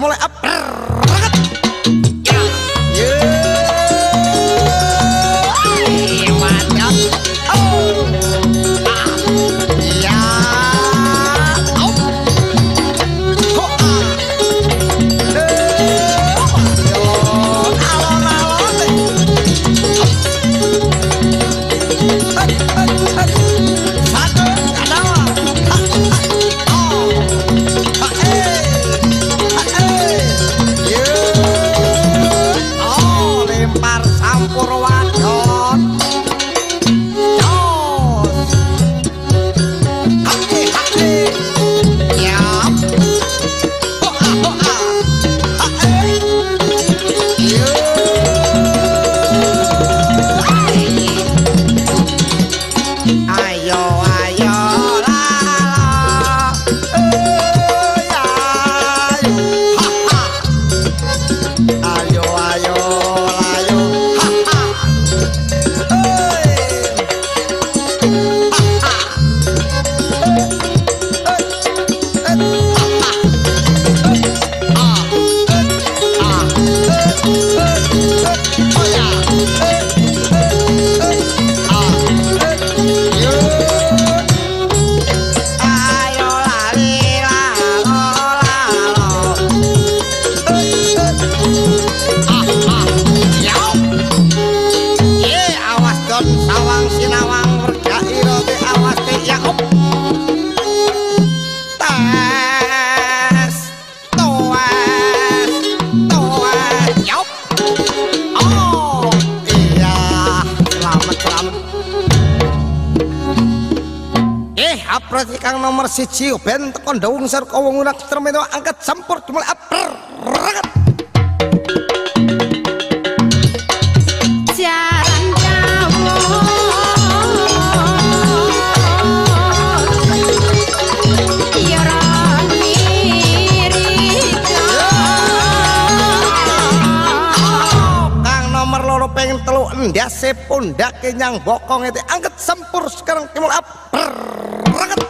dimulai Apresi kang nomor 1 ben teko ndawung sarka wong unak termeno angkat sampur dimulai ragat jaran jawo yaran mirika kang nomor 2 pengen telu endase pundake nyang bokong itu angkat sampur sekarang dimulai ragat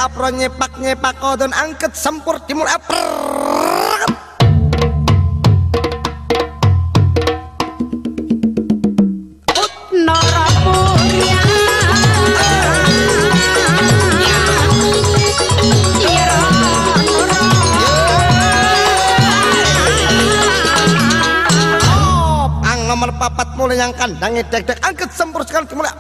apro nyepak kodon angket sempur dimulai Norapurya ang nomor 4 mulai yang kandangnya dek-dek angket sempur sekali dimulai